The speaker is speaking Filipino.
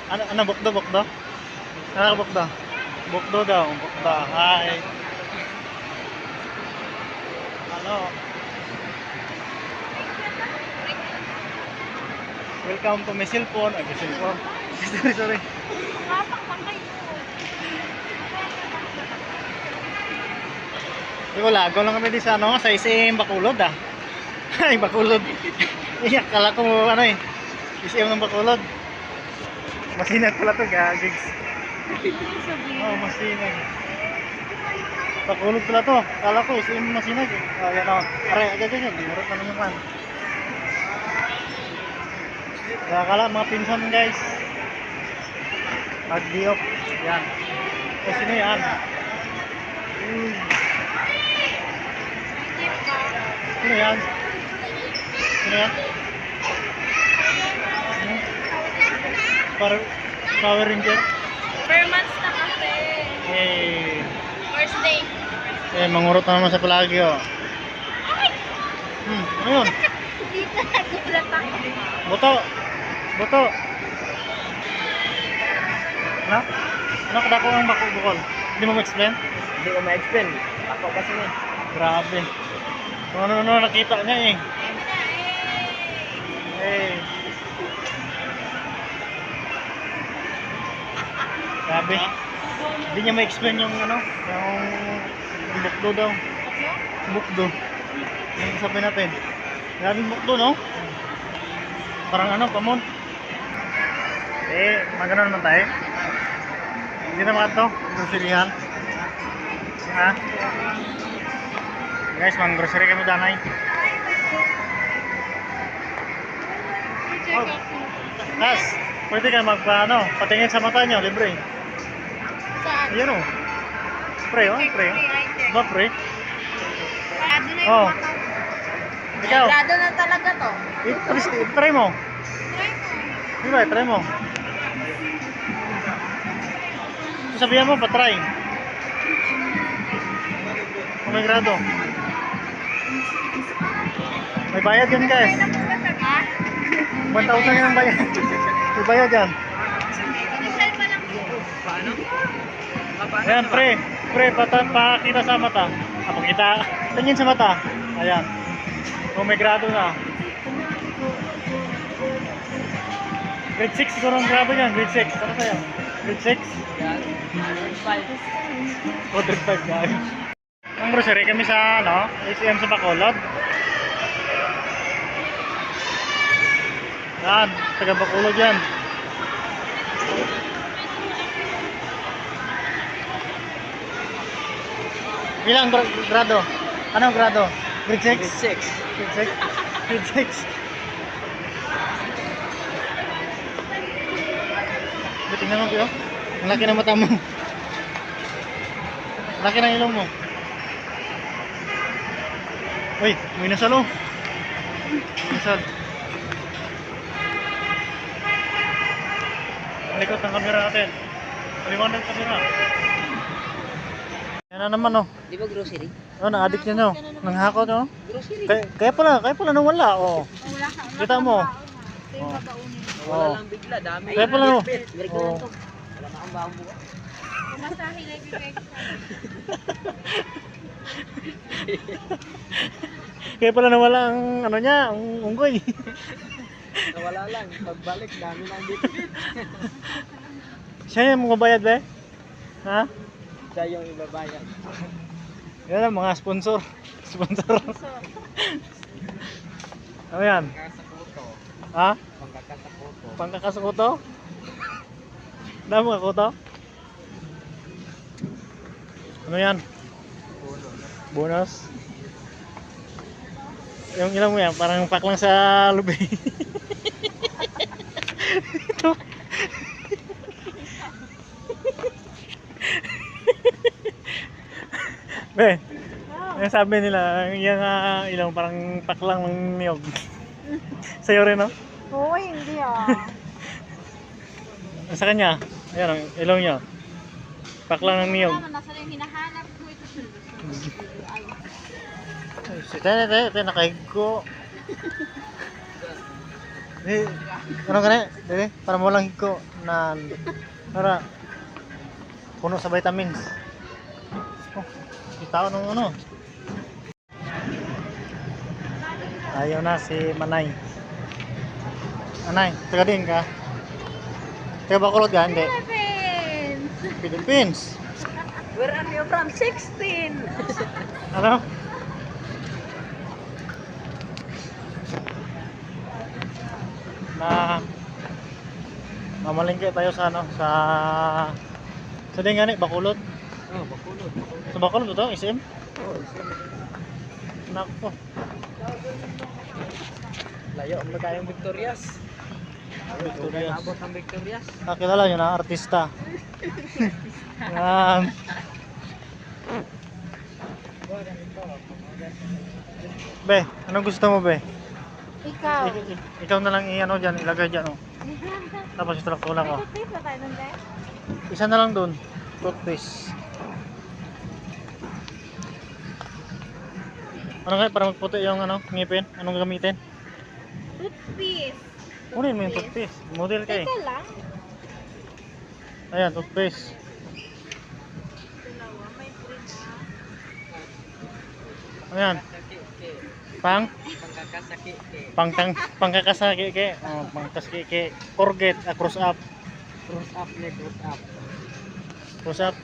Ano, bukdo, bukdo? Ano, bukdo? Bukdo daw, bukdo. Hi. Ano? Welcome to my cellphone. Ay, my cellphone. Sorry, sorry. Ikaw lagaw lang kami di sa ano, sa SM Bacolod ah. Ay, Bacolod. Iyak, kala ko ano eh. SM ng Bacolod. Masinag pala to, gagigs. Oh, masinag. Bacolod pala to. Kala ko SM masinag eh. Oh, yan o. Aray, agad-agad. Binurot na naman. Kaya kala mga pinsan guys. Mag-diop. Yan. O, sino yan? Sino yan? Sino yan? Power Ranger? Per months na kasi. Eh, First day. mangurot na naman sa palagi oh. Ano yun? Dito nagulat ako. Buto! Buto! Ano? Ano kadako ang bukol? Hindi mo ma-explain? Hindi ko ma-explain. Ako kasi nga. Grabe. Kung ano-ano nakita niya eh. Eh. Grabe. Hindi niya ma-explain yung ano, yung bukdo daw. Bukdo. Yung sabi natin. Grabe yung bukdo, no? Parang ano, pamon. Eh, magano naman tayo. Hindi naman ito, groserihan. Ha? Guys, mang-grocery kami danay. Oh, Nas, pwede ka ano, patingin sa mata niyo, libre. Saan? Ayan o. Pre, oh, pre. Ba, pre? Grado na yung Oh. mata. Ikaw, Grado na talaga to. try mo. Try mo. Diba, try mo. Sabihan mo, patry. Kung may grado. May bayad yan guys. Ha? 1,000 yan ang bayad. May bayad yan. Initial pa lang. Paano? Ayan, pre, pakita sa mata. Pakita. Tingin sa mata. Ayan. Kung may grado na. Grade 6 siguro ang grado niyan. Grade 6. Ano sa'yo? Grade 6? Yan. 5. O, grade 5 guys. Ang grocery kami sa ano, ACM sa Bacolod. Yan, taga Bacolod yan. Ilang grado? Anong grado? Grade 6? Grade 6. Grade 6? Grade 6. Tingnan mo kayo. Ang laki ng mata mo. Laki ng ilong mo. Uy, may nasalo. Nasal. Malikot ng kamera natin. Maliwanag ng kamera. Yan na naman oh. Di ba grocery? Oh, na-addict niya no. Nanghakot no. Grocery. Kaya pala nawala oh. Wala ka. Kita mo. Ito yung babaunin. Wala Oh. lang bigla. Dami. Kaya pala no. Meron ko Oh. lang to. Wala na akong baong buka. Pumasahe na ibigay ko Kaya pala nawala ang ano niya, ang unggoy. Nawala lang. Pagbalik, dami lang dito. Siya yung mga bayad be? Ha? Siya yung ibabayan. Yan ang mga sponsor. Sponsor. Ano yan? Pangkakasakuto. Ha? Pangkakasakuto. Pangkakasukoto? Dami mo kakuto? Ano yan? Bonus? Yung ilang mo yan, parang pack lang sa lubi. Ito. Be, yung sabi nila, yung ilang parang pack lang ng niyog. Sa'yo rin, no? Oo, hindi ah. Sa kanya, ayan ang ilaw niya. Pack lang ng niyog. Nasa yung hinahanap ko ito. Si Tene, nakahigo. Ano ka na? Dili, para mo lang ko na para puno sa vitamins. Oh, kita ko nung ano. Ayaw na si Manay. Manay, taga din ka? Taga Bacolod ka? Hindi. Philippines! Philippines. Where are you from? 16! Ano? Na mamalingke tayo sa ano sa din gani Bacolod. Oh, Bacolod. Sa Bacolod to, SM. Oh, isa. Nako. Layo mo tayong Victorias. Victorias. Abot ang Victorias. Kilala nyo na artista. Yan. Be, anong gusto mo, be? Ikaw. Ikaw na lang i-ano dyan, ilagay dyan, oh. Tapos itulak-tulak, oh. May toothpaste na tayo nun, Dad? Isa na lang dun, toothpaste. Ano kaya para magputi yung ano, ngipin? Anong gamitin? Toothpaste. Kunin mo yung toothpaste. Model ka eh. Teka lang. Ayan, toothpaste. Dalawa, may green Ayan. Pang? Pangkakasaki. Pangkakasaki ke. Oh, pangkasaki ke. Forget, cross up. Cross up, leg cross up. Cross up.